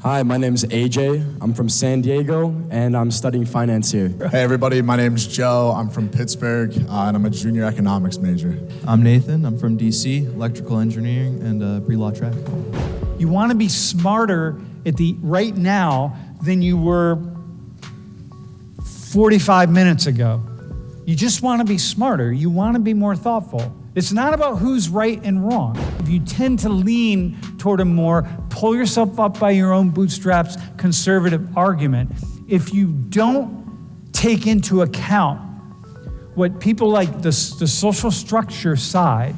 Hi, my name's AJ. I'm from San Diego, and I'm studying finance here. Hey everybody, my name's Joe. I'm from Pittsburgh, and I'm a junior economics major. I'm Nathan. I'm from DC, electrical engineering and pre-law track. You want to be smarter right now than you were 45 minutes ago. You just want to be smarter. You want to be more thoughtful. It's not about who's right and wrong. If you tend to lean toward a more pull yourself up by your own bootstraps conservative argument, if you don't take into account what people like the social structure side,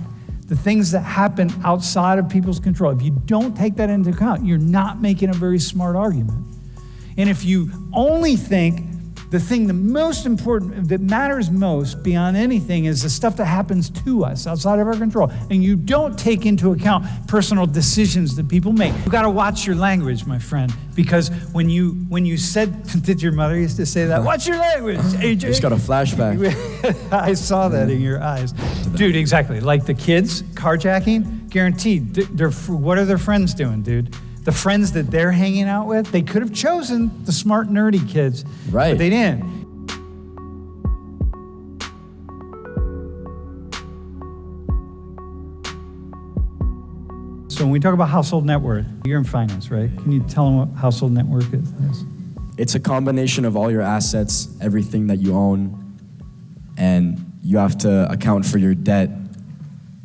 the things that happen outside of people's control, if you don't take that into account, you're not making a very smart argument. And if you only think the thing the most important, that matters most beyond anything is the stuff that happens to us outside of our control, and you don't take into account personal decisions that people make. You gotta watch your language, my friend, because when you said, did your mother used to say that? Watch your language, AJ. Just got a flashback. I saw that in your eyes. Dude, exactly. Like the kids, carjacking, guaranteed. What are their friends doing, dude? The friends that they're hanging out with, they could have chosen the smart, nerdy kids, right? But they didn't. So when we talk about household net worth, you're in finance, right? Can you tell them what household net worth is? It's a combination of all your assets, everything that you own, and you have to account for your debt.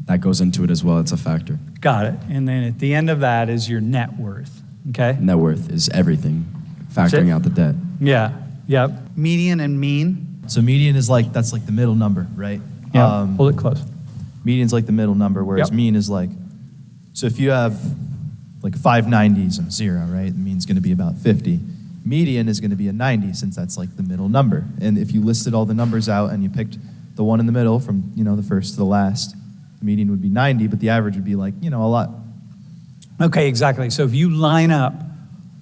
That goes into it as well. It's a factor. Got it. And then at the end of that is your net worth, okay? Net worth is everything, factoring out the debt. Yeah, yep. Median and mean. So median is that's like the middle number, right? Yeah, hold it close. Median's like the middle number, whereas mean is so if you have like 5 90s and a 0, right? The mean's gonna be about 50. Median is gonna be a 90 since that's like the middle number. And if you listed all the numbers out and you picked the one in the middle from, the first to the last, the median would be 90, but the average would be a lot. Okay, exactly. So if you line up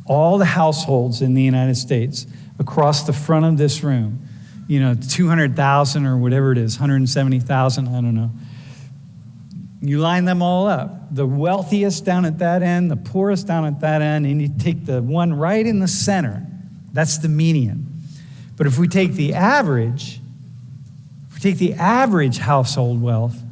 all the households in the United States across the front of this room, 200,000 or whatever it is, 170,000, I don't know. You line them all up. The wealthiest down at that end, the poorest down at that end, and you take the one right in the center. That's the median. But if we take the average household wealth,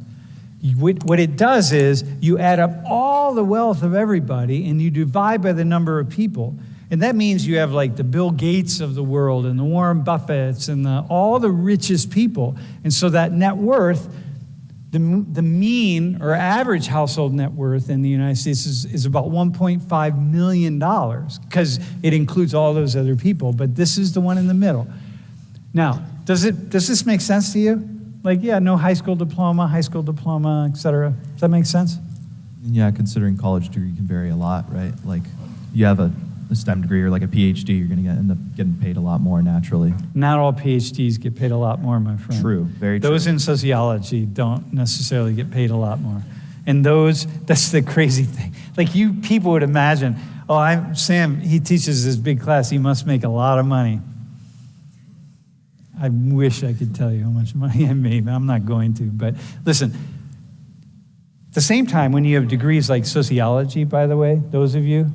what it does is you add up all the wealth of everybody and you divide by the number of people. And that means you have like the Bill Gates of the world and the Warren Buffetts and all the richest people. And so that net worth, the mean or average household net worth in the United States is about $1.5 million because it includes all those other people. But this is the one in the middle. Now, does this make sense to you? No high school diploma, et cetera. Does that make sense? Yeah, considering college degree can vary a lot, right? Like you have a STEM degree or like a PhD, you're gonna end up getting paid a lot more naturally. Not all PhDs get paid a lot more, my friend. True, very true. Those in sociology don't necessarily get paid a lot more. And that's the crazy thing. You people would imagine, Sam, he teaches this big class, he must make a lot of money. I wish I could tell you how much money I made, but I'm not going to. But listen, at the same time, when you have degrees like sociology, by the way, those of you,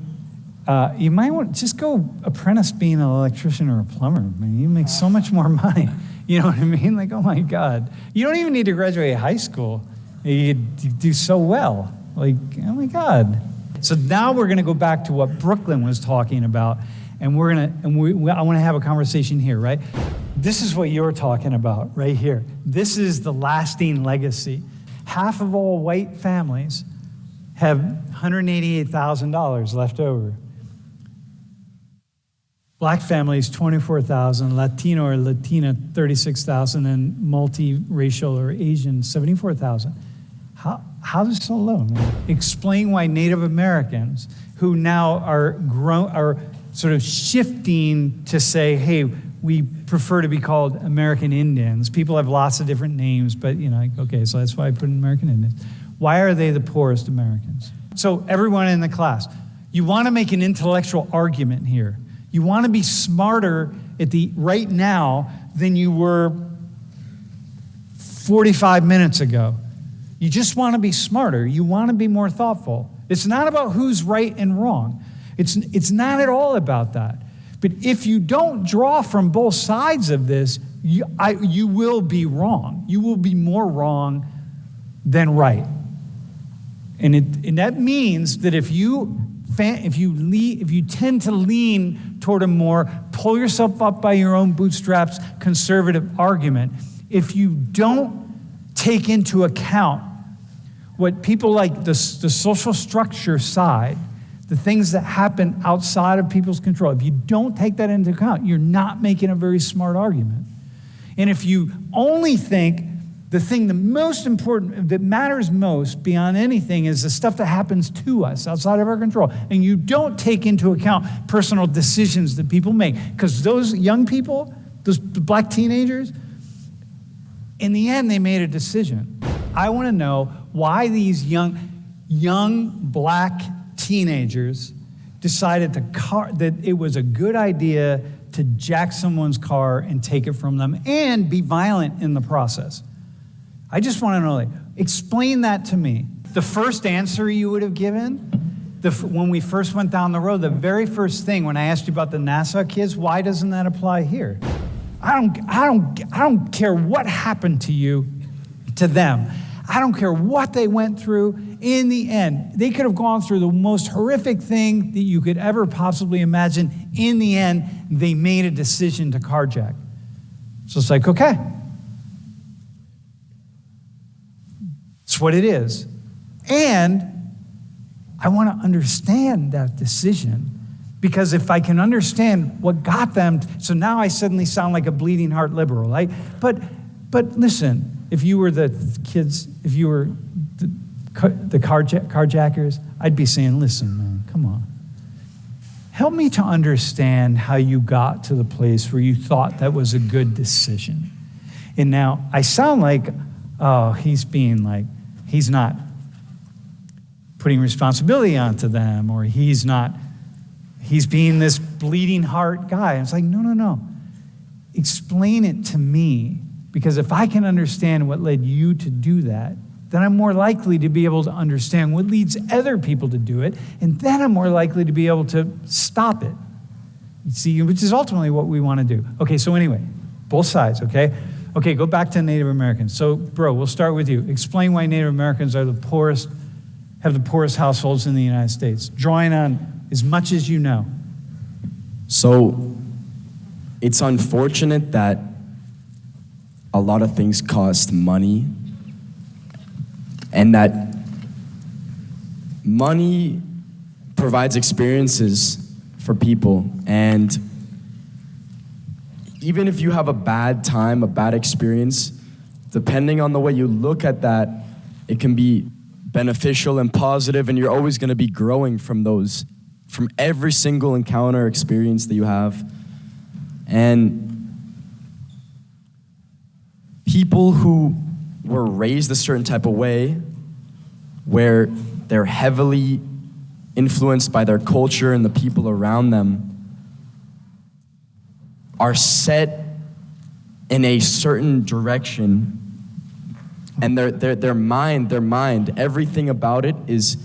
you might want to just go apprentice being an electrician or a plumber. Man, you make so much more money. You know what I mean? Oh my God. You don't even need to graduate high school. You do so well. Oh my God. So now we're gonna go back to what Brooklyn was talking about, and I wanna have a conversation here, right? This is what you're talking about right here. This is the lasting legacy. Half of all white families have $188,000 left over. Black families, $24,000, Latino or Latina, $36,000, and multiracial or Asian, $74,000. How is this so low, man? Explain why Native Americans, who now are sort of shifting to say, hey, we prefer to be called American Indians. People have lots of different names, but okay, so that's why I put in American Indians. Why are they the poorest Americans? So everyone in the class, you want to make an intellectual argument here. You want to be smarter right now than you were 45 minutes ago. You just want to be smarter. You want to be more thoughtful. It's not about who's right and wrong. It's not at all about that. But if you don't draw from both sides of this, you will be wrong. You will be more wrong than right. And that means that if you tend to lean toward a more pull yourself up by your own bootstraps conservative argument, if you don't take into account what people like the social structure side, the things that happen outside of people's control, if you don't take that into account, you're not making a very smart argument. And if you only think the thing the most important, that matters most beyond anything is the stuff that happens to us outside of our control, and you don't take into account personal decisions that people make, because those young people, those black teenagers, in the end, they made a decision. I want to know why these young black teenagers decided that it was a good idea to jack someone's car and take it from them and be violent in the process. I just want to know, explain that to me. The first answer you would have given, when we first went down the road, the very first thing when I asked you about the Nassau kids, why doesn't that apply here? I don't care what happened to them. I don't care what they went through. In the end, they could have gone through the most horrific thing that you could ever possibly imagine. In the end, they made a decision to carjack. So it's like, okay. It's what it is. And I want to understand that decision, because if I can understand what got them, so now I suddenly sound like a bleeding heart liberal, right? But listen, if you were the kids, if you were the carjackers, I'd be saying, listen, man, come on. Help me to understand how you got to the place where you thought that was a good decision. And now I sound like, oh, he's not putting responsibility onto them, or he's being this bleeding heart guy. And it's like, no. Explain it to me, because if I can understand what led you to do that, then I'm more likely to be able to understand what leads other people to do it, and then I'm more likely to be able to stop it. You see, which is ultimately what we want to do. Okay, so anyway, both sides, okay? Okay, go back to Native Americans. So, bro, we'll start with you. Explain why Native Americans are have the poorest households in the United States, drawing on as much as you know. So, it's unfortunate that a lot of things cost money, and that money provides experiences for people. And even if you have a bad time, a bad experience, depending on the way you look at that, it can be beneficial and positive, and you're always going to be growing from every single encounter, experience that you have. And people who were raised a certain type of way, where they're heavily influenced by their culture and the people around them, are set in a certain direction, and their mind, everything about it is,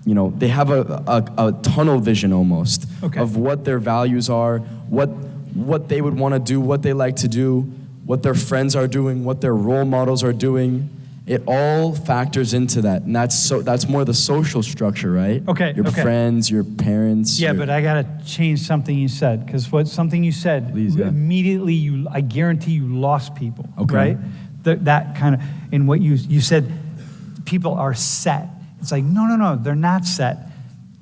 they have a tunnel vision almost, okay, of what their values are, what they would want to do, what they like to do, what their friends are doing, what their role models are doing. It all factors into that, and that's more the social structure, right? Okay. Your friends, your parents. Yeah, but I gotta change something you said, because something you said, please, yeah, immediately I guarantee you lost people. Okay. Right? That kind of, and what you said, people are set. It's like no, they're not set.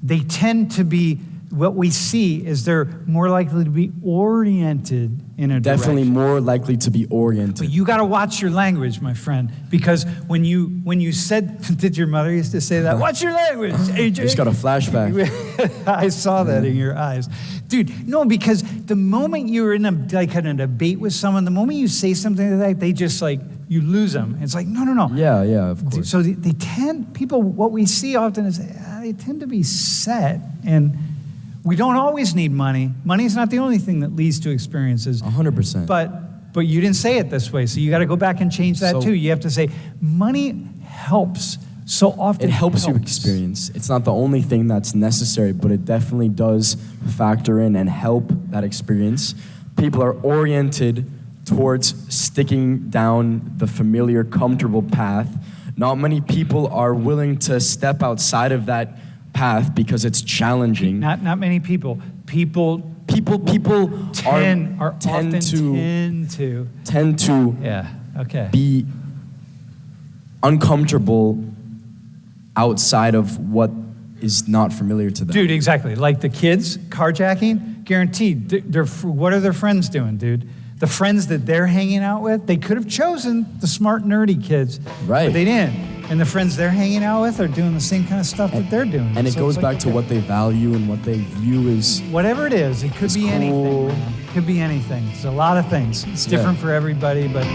They tend to be. What we see is they're more likely to be oriented in a Definitely direction. More likely to be oriented. But you got to watch your language, my friend, because when you said, did your mother used to say that? Watch your language, AJ. Just got a flashback. I saw that in your eyes, dude. No, because the moment you're in a debate with someone, the moment you say something like that, they just you lose them. It's like no. Yeah, of course. So they tend, people. What we see often is they tend to be set, and we don't always need money. Money is not the only thing that leads to experiences. 100%. But you didn't say it this way, so you got to go back and change that too. You have to say money helps so often it helps you experience. It's not the only thing that's necessary, but it definitely does factor in and help that experience. People are oriented towards sticking down the familiar, comfortable path. Not many people are willing to step outside of that path because it's challenging. Not many people. People tend to yeah, okay. be uncomfortable outside of what is not familiar to them. Dude, exactly. Like the kids carjacking, guaranteed. What are their friends doing, dude? The friends that they're hanging out with, they could have chosen the smart, nerdy kids, right? But they didn't. And the friends they're hanging out with are doing the same kind of stuff that they're doing. And it So goes it's back to what they value and what they view as whatever it is. It could be cool. anything. Man. It could be anything. It's a lot of things. It's different for everybody, but.